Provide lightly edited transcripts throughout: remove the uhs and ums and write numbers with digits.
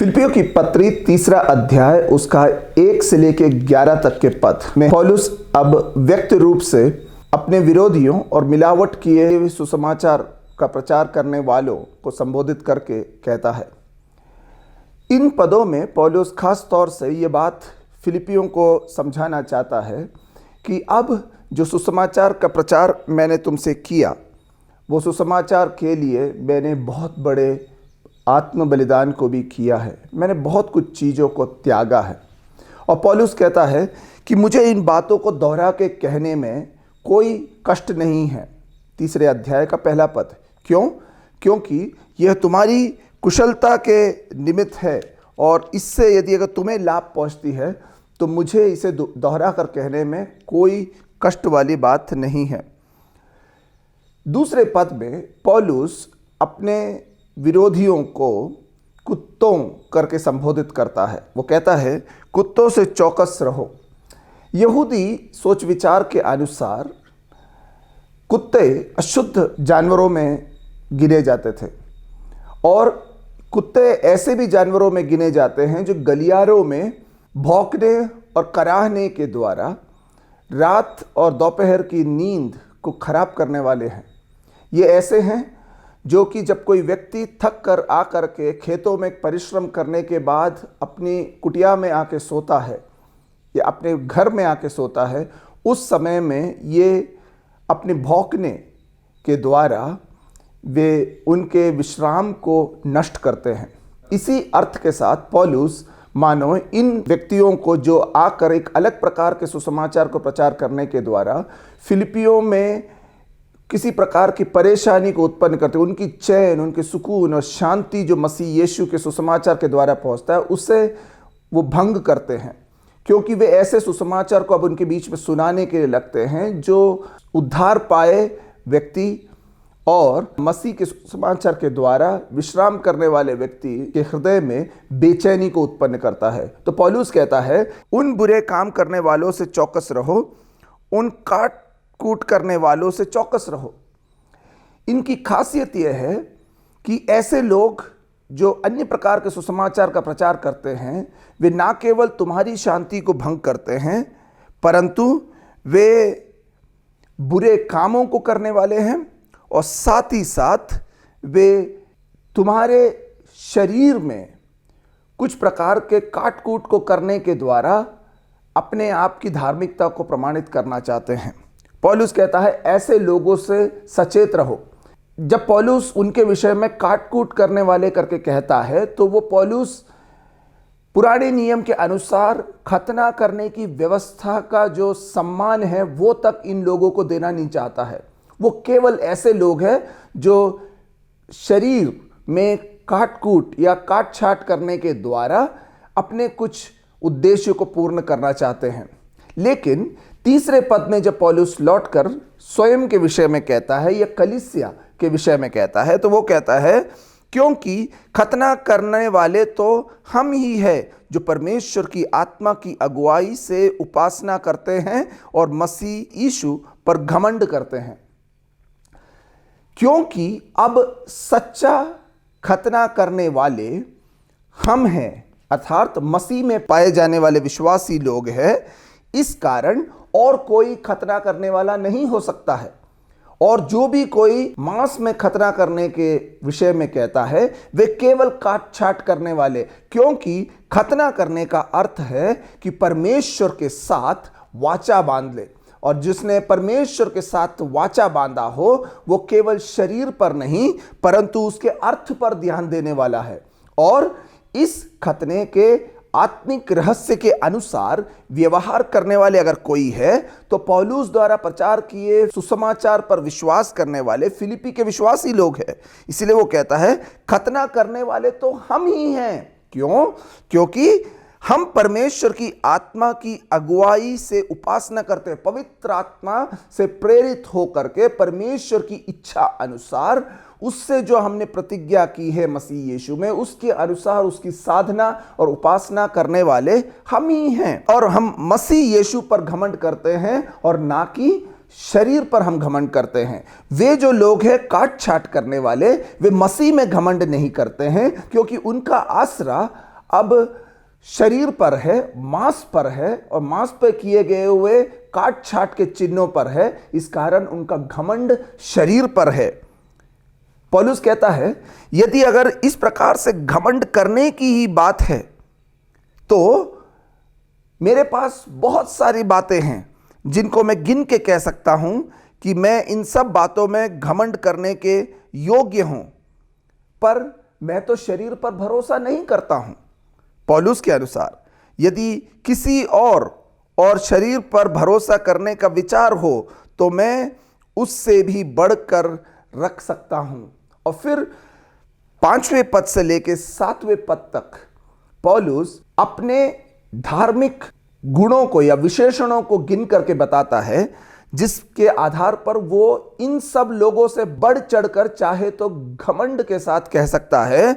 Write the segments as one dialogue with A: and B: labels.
A: फिलिपियों की पत्री 3 अध्याय उसका 1 से लेकर 11 तक के पद में पौलुस अब व्यक्त रूप से अपने विरोधियों और मिलावट किए हुए सुसमाचार का प्रचार करने वालों को संबोधित करके कहता है। इन पदों में पौलुस खास तौर से ये बात फिलिपियों को समझाना चाहता है कि अब जो सुसमाचार का प्रचार मैंने तुमसे किया, वो सुसमाचार के लिए मैंने बहुत बड़े आत्म बलिदान को भी किया है, मैंने बहुत कुछ चीज़ों को त्यागा है। और पौलुस कहता है कि मुझे इन बातों को दोहरा के कहने में कोई कष्ट नहीं है। 3 अध्याय का पहला पद, क्यों? क्योंकि यह तुम्हारी कुशलता के निमित्त है और इससे यदि अगर तुम्हें लाभ पहुंचती है तो मुझे इसे दोहरा कर कहने में कोई कष्ट वाली बात नहीं है। दूसरे पद में पौलुस अपने विरोधियों को कुत्तों करके संबोधित करता है। वो कहता है, कुत्तों से चौकस रहो। यहूदी सोच विचार के अनुसार कुत्ते अशुद्ध जानवरों में गिने जाते थे और कुत्ते ऐसे भी जानवरों में गिने जाते हैं जो गलियारों में भौंकने और कराहने के द्वारा रात और दोपहर की नींद को खराब करने वाले हैं। ये ऐसे हैं जो कि जब कोई व्यक्ति थक कर आकर के खेतों में परिश्रम करने के बाद अपनी कुटिया में आके सोता है या अपने घर में आके सोता है, उस समय में ये अपने भौंकने के द्वारा वे उनके विश्राम को नष्ट करते हैं। इसी अर्थ के साथ पौलुस मानो इन व्यक्तियों को जो आकर एक अलग प्रकार के सुसमाचार को प्रचार करने के द्वारा फिलिपियों में किसी प्रकार की परेशानी को उत्पन्न करते, उनकी चैन, उनके सुकून और शांति जो मसीह यीशु के सुसमाचार के द्वारा पहुंचता है, उससे वो भंग करते हैं। क्योंकि वे ऐसे सुसमाचार को अब उनके बीच में सुनाने के लिए लगते हैं जो उद्धार पाए व्यक्ति और मसीह के सुसमाचार के द्वारा विश्राम करने वाले व्यक्ति के हृदय में बेचैनी को उत्पन्न करता है। तो पौलुस कहता है, उन बुरे काम करने वालों से चौकस रहो, उन काट कूट करने वालों से चौकस रहो। इनकी खासियत यह है कि ऐसे लोग जो अन्य प्रकार के सुसमाचार का प्रचार करते हैं, वे ना केवल तुम्हारी शांति को भंग करते हैं, परंतु वे बुरे कामों को करने वाले हैं और साथ ही साथ वे तुम्हारे शरीर में कुछ प्रकार के काट कूट को करने के द्वारा अपने आप की धार्मिकता को प्रमाणित करना चाहते हैं। पौलुस कहता है, ऐसे लोगों से सचेत रहो। जब पौलुस उनके विषय में काटकूट करने वाले करके कहता है तो वो पौलुस पुराने नियम के अनुसार खतना करने की व्यवस्था का जो सम्मान है वो तक इन लोगों को देना नहीं चाहता है। वो केवल ऐसे लोग हैं जो शरीर में काटकूट या काट छाट करने के द्वारा अपने कुछ उद्देश्य को पूर्ण करना चाहते हैं। लेकिन 3 पद में जब पौलुस लौटकर स्वयं के विषय में कहता है या कलीसिया के विषय में कहता है, तो वो कहता है, क्योंकि खतना करने वाले तो हम ही हैं जो परमेश्वर की आत्मा की अगुवाई से उपासना करते हैं और मसीह यीशु पर घमंड करते हैं। क्योंकि अब सच्चा खतना करने वाले हम हैं, अर्थात मसीह में पाए जाने वाले विश्वासी लोग हैं। इस कारण और कोई खतना करने वाला नहीं हो सकता है। और जो भी कोई मांस में खतना करने के विषय में कहता है, वे केवल काट छाट करने वाले, क्योंकि खतना करने का अर्थ है कि परमेश्वर के साथ वाचा बांध ले। और जिसने परमेश्वर के साथ वाचा बांधा हो वो केवल शरीर पर नहीं परंतु उसके अर्थ पर ध्यान देने वाला है। और इस खतने के आत्मिक रहस्य के अनुसार व्यवहार करने वाले अगर कोई है तो पौलुस द्वारा प्रचार किए सुसमाचार पर विश्वास करने वाले फिलिपी के विश्वासी लोग हैं। इसलिए वो कहता है, खतना करने वाले तो हम ही हैं। क्यों? क्योंकि हम परमेश्वर की आत्मा की अगुवाई से उपासना करते हैं, पवित्र आत्मा से प्रेरित होकर के परमेश्वर की इच्छा अनुसार उससे जो हमने प्रतिज्ञा की है मसीह यीशु में, उसके अनुसार उसकी साधना और उपासना करने वाले हम ही हैं। और हम मसीह यीशु पर घमंड करते हैं और ना कि शरीर पर हम घमंड करते हैं। वे जो लोग हैं काट छाट करने वाले, वे मसीह में घमंड नहीं करते हैं, क्योंकि उनका आसरा अब शरीर पर है, मांस पर है, और मांस पर किए गए हुए काट छाट के चिन्हों पर है। इस कारण उनका घमंड शरीर पर है। पौलुस कहता है, यदि अगर इस प्रकार से घमंड करने की ही बात है तो मेरे पास बहुत सारी बातें हैं जिनको मैं गिन के कह सकता हूं कि मैं इन सब बातों में घमंड करने के योग्य हूं, पर मैं तो शरीर पर भरोसा नहीं करता हूं। पौलुस के अनुसार यदि किसी और शरीर पर भरोसा करने का विचार हो तो मैं उससे भी बढ़कर रख सकता हूं। और फिर 5वें पद से लेकर 7वें पद तक पौलुस अपने धार्मिक गुणों को या विशेषणों को गिन करके बताता है, जिसके आधार पर वो इन सब लोगों से बढ़ चढ़कर चाहे तो घमंड के साथ कह सकता है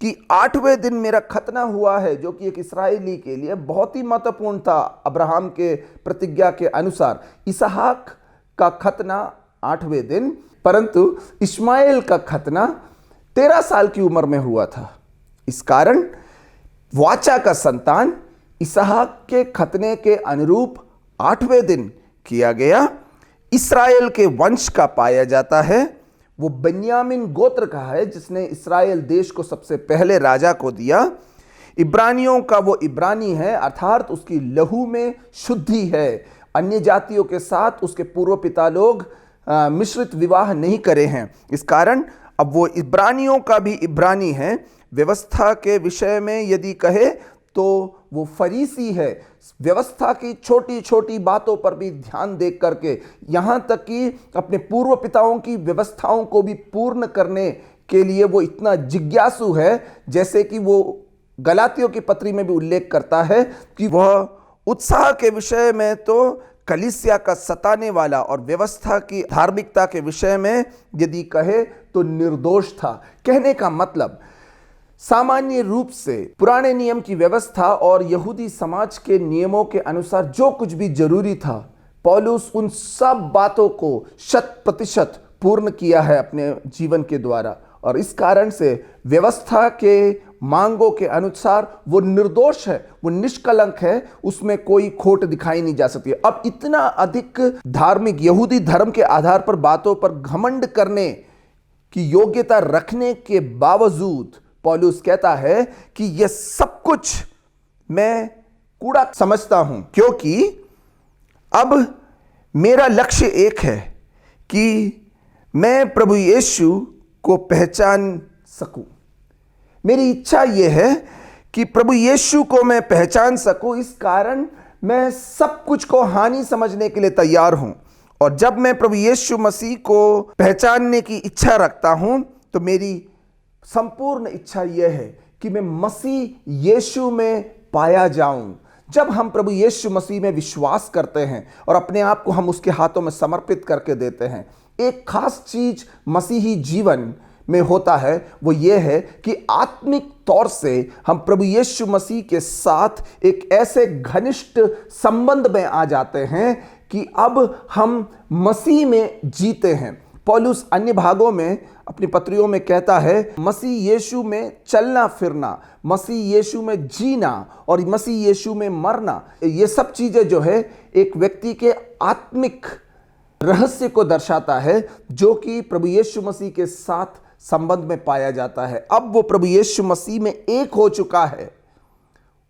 A: कि 8वें दिन मेरा खतना हुआ है, जो कि एक इस्राएली के लिए बहुत ही महत्वपूर्ण था। अब्राहम के प्रतिज्ञा के अनुसार इसहाक का खतना 8वें दिन, परंतु इस्माइल का खतना 13 साल की उम्र में हुआ था। इस कारण वाचा का संतान इसहाक के खतने के अनुरूप 8वें दिन किया गया। इस्राएल के वंश का पाया जाता है। वो बन्यामीन गोत्र का है जिसने इस्राएल देश को सबसे पहले राजा को दिया। इब्रानियों का वो इब्रानी है, अर्थात उसकी लहू में शुद्धि है। अन्य जातियों के साथ उसके पूर्व पिता लोग मिश्रित विवाह नहीं करे हैं। इस कारण अब वो इब्रानियों का भी इब्रानी है। व्यवस्था के विषय में यदि कहे तो वो फरीसी है। व्यवस्था की छोटी छोटी बातों पर भी ध्यान दे करके, यहाँ तक कि अपने पूर्व पिताओं की व्यवस्थाओं को भी पूर्ण करने के लिए वो इतना जिज्ञासु है, जैसे कि वो गलातियों की पत्री में भी उल्लेख करता है कि वह उत्साह के विषय में तो कलीसिया का सताने वाला और व्यवस्था की धार्मिकता के विषय में यदि कहे तो निर्दोष था। कहने का मतलब सामान्य रूप से पुराने नियम की व्यवस्था और यहूदी समाज के नियमों के अनुसार जो कुछ भी जरूरी था, पौलुस उन सब बातों को 100% पूर्ण किया है अपने जीवन के द्वारा, और इस कारण से व्यवस्था के मांगों के अनुसार वो निर्दोष है, वो निष्कलंक है, उसमें कोई खोट दिखाई नहीं जा सकती। अब इतना अधिक धार्मिक यहूदी धर्म के आधार पर बातों पर घमंड करने की योग्यता रखने के बावजूद पौलुस कहता है कि यह सब कुछ मैं कूड़ा समझता हूं, क्योंकि अब मेरा लक्ष्य एक है कि मैं प्रभु यीशु को पहचान सकूं। मेरी इच्छा यह है कि प्रभु यीशु को मैं पहचान सकूं। इस कारण मैं सब कुछ को हानि समझने के लिए तैयार हूं। और जब मैं प्रभु यीशु मसीह को पहचानने की इच्छा रखता हूं तो मेरी संपूर्ण इच्छा यह है कि मैं मसीह यीशु में पाया जाऊं। जब हम प्रभु यीशु मसीह में विश्वास करते हैं और अपने आप को हम उसके हाथों में समर्पित करके देते हैं, एक खास चीज मसीही जीवन में होता है, वो ये है कि आत्मिक तौर से हम प्रभु यीशु मसीह के साथ एक ऐसे घनिष्ठ संबंध में आ जाते हैं कि अब हम मसीह में जीते हैं। पौलुस अन्य भागों में अपनी पत्रियों में कहता है, मसीह यीशु में चलना फिरना, मसीह यीशु में जीना और मसीह यीशु में मरना, ये सब चीजें जो है एक व्यक्ति के आत्मिक रहस्य को दर्शाता है, जो कि प्रभु यीशु मसीह के साथ संबंध में पाया जाता है। अब वो प्रभु यीशु मसीह में एक हो चुका है,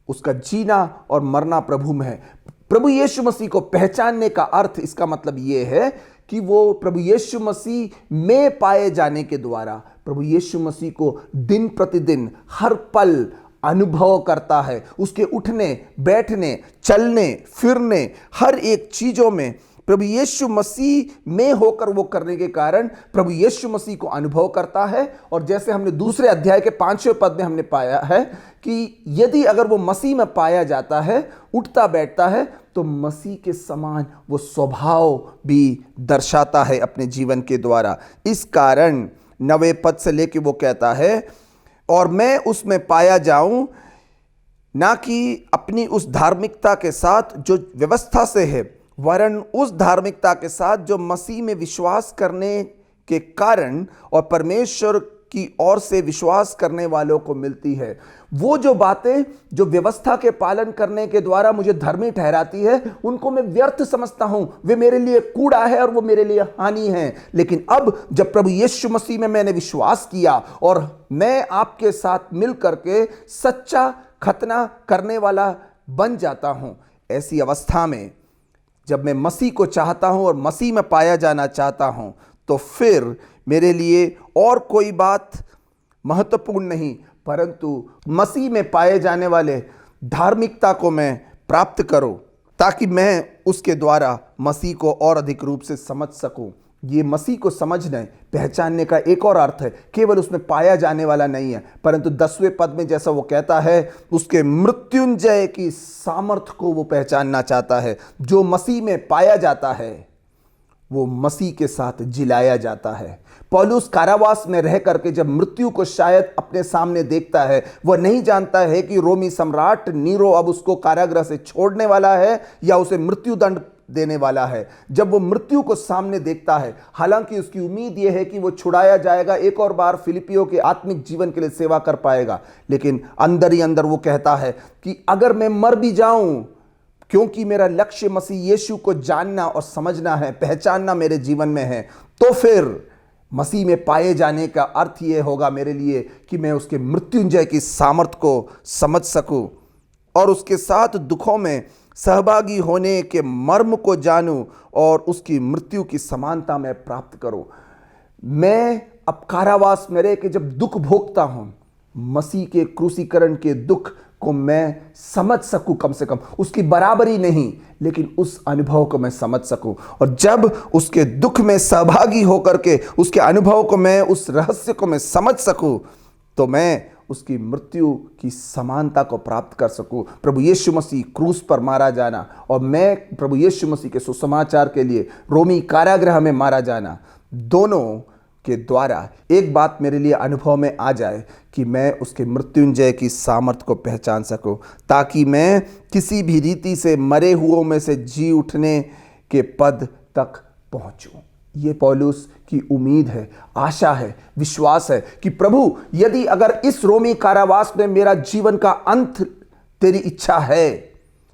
A: उसका जीना और मरना प्रभु में है। प्रभु यीशु मसीह को पहचानने का अर्थ, इसका मतलब ये है कि वो प्रभु यीशु मसीह में पाए जाने के द्वारा प्रभु यीशु मसीह को दिन प्रतिदिन हर पल अनुभव करता है। उसके उठने बैठने चलने फिरने हर एक चीजों में प्रभु यीशु मसीह में होकर वो करने के कारण प्रभु यीशु मसीह को अनुभव करता है। और जैसे हमने दूसरे अध्याय के 5वें पद में हमने पाया है कि यदि अगर वो मसीह में पाया जाता है, उठता बैठता है, तो मसीह के समान वो स्वभाव भी दर्शाता है अपने जीवन के द्वारा। इस कारण 9वें पद से लेके वो कहता है, और मैं उसमें पाया जाऊं, ना कि अपनी उस धार्मिकता के साथ जो व्यवस्था से है, वरन उस धार्मिकता के साथ जो मसीह में विश्वास करने के कारण और परमेश्वर की ओर से विश्वास करने वालों को मिलती है। वो जो बातें जो व्यवस्था के पालन करने के द्वारा मुझे धर्मी ठहराती है, उनको मैं व्यर्थ समझता हूं, वे मेरे लिए कूड़ा है और वो मेरे लिए हानि है। लेकिन अब जब प्रभु यीशु मसीह में मैंने विश्वास किया और मैं आपके साथ मिल करके सच्चा खतना करने वाला बन जाता हूं, ऐसी अवस्था में जब मैं मसीह को चाहता हूं और मसीह में पाया जाना चाहता हूं, तो फिर मेरे लिए और कोई बात महत्वपूर्ण नहीं, परंतु मसीह में पाए जाने वाले धार्मिकता को मैं प्राप्त करूं, ताकि मैं उसके द्वारा मसीह को और अधिक रूप से समझ सकूं। ये मसीह को समझने पहचानने का एक और अर्थ है, केवल उसमें पाया जाने वाला नहीं है, परंतु 10वें पद में जैसा वो कहता है, उसके मृत्युंजय की सामर्थ को वो पहचानना चाहता है। जो मसीह में पाया जाता है वो मसीह के साथ जिलाया जाता है। पौलुस कारावास में रह करके जब मृत्यु को शायद अपने सामने देखता है, वह नहीं जानता है कि रोमी सम्राट नीरो अब उसको कारागृह से छोड़ने वाला है या उसे मृत्युदंड देने वाला है। जब वो मृत्यु को सामने देखता है, हालांकि उसकी उम्मीद यह है कि वो छुड़ाया जाएगा, एक और बार फिलिपियों के आत्मिक जीवन के लिए सेवा कर पाएगा, लेकिन अंदर ही अंदर वो कहता है कि अगर मैं मर भी जाऊं, क्योंकि मेरा लक्ष्य मसीह यीशु को जानना और समझना है, पहचानना मेरे जीवन में है, तो फिर मसीह में पाए जाने का अर्थ यह होगा मेरे लिए कि मैं उसके मृत्युंजय की सामर्थ को समझ सकूं और उसके साथ दुखों में सहभागी होने के मर्म को जानूं और उसकी मृत्यु की समानता में प्राप्त करूं। मैं अब कारावास में रह के जब दुख भोगता हूं, मसीह के क्रूसीकरण के दुख को मैं समझ सकूं, कम से कम उसकी बराबरी नहीं, लेकिन उस अनुभव को मैं समझ सकूं। और जब उसके दुख में सहभागी होकर के उसके अनुभव को मैं, उस रहस्य को मैं समझ सकूं, तो मैं उसकी मृत्यु की समानता को प्राप्त कर सकूं। प्रभु यीशु मसीह क्रूस पर मारा जाना और मैं प्रभु यीशु मसीह के सुसमाचार के लिए रोमी कारागृह में मारा जाना, दोनों के द्वारा एक बात मेरे लिए अनुभव में आ जाए कि मैं उसके मृत्युंजय की सामर्थ को पहचान सकूं, ताकि मैं किसी भी रीति से मरे हुओं में से जी उठने के पद तक पहुंचूं। ये पौलुस की उम्मीद है, आशा है, विश्वास है कि प्रभु, यदि अगर इस रोमी कारावास में मेरा जीवन का अंत तेरी इच्छा है,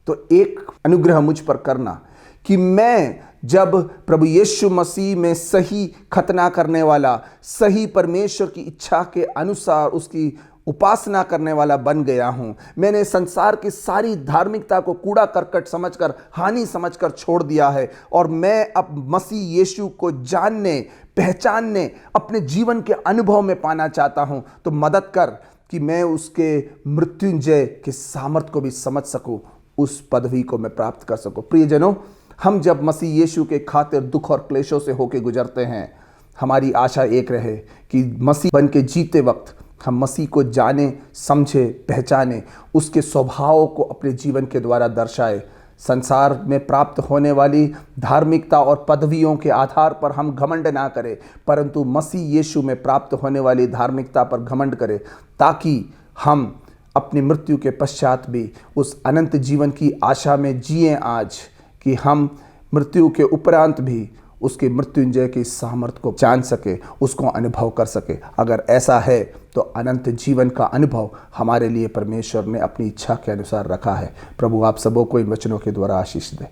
A: तो एक अनुग्रह मुझ पर करना कि मैं जब प्रभु यीशु मसीह में सही खतना करने वाला, सही परमेश्वर की इच्छा के अनुसार उसकी उपासना करने वाला बन गया हूं, मैंने संसार की सारी धार्मिकता को कूड़ा करकट समझकर, हानि समझकर छोड़ दिया है और मैं अब मसीह यीशु को जानने, पहचानने, अपने जीवन के अनुभव में पाना चाहता हूं, तो मदद कर कि मैं उसके मृत्युंजय के सामर्थ को भी समझ सकूं, उस पदवी को मैं प्राप्त कर सकूं। प्रियजनों, हम जब मसीह यीशु के खातिर दुख और क्लेशों से होके गुजरते हैं, हमारी आशा एक रहे कि मसीह बन के जीते वक्त हम मसीह को जाने, समझे, पहचाने, उसके स्वभाव को अपने जीवन के द्वारा दर्शाए। संसार में प्राप्त होने वाली धार्मिकता और पदवियों के आधार पर हम घमंड ना करें, परंतु मसीह यीशु में प्राप्त होने वाली धार्मिकता पर घमंड करें, ताकि हम अपनी मृत्यु के पश्चात भी उस अनंत जीवन की आशा में जिएं आज, कि हम मृत्यु के उपरांत भी उसके मृत्युंजय की सामर्थ को जान सके, उसको अनुभव कर सके। अगर ऐसा है तो अनंत जीवन का अनुभव हमारे लिए परमेश्वर ने अपनी इच्छा के अनुसार रखा है। प्रभु आप सबों को इन वचनों के द्वारा आशीष दे।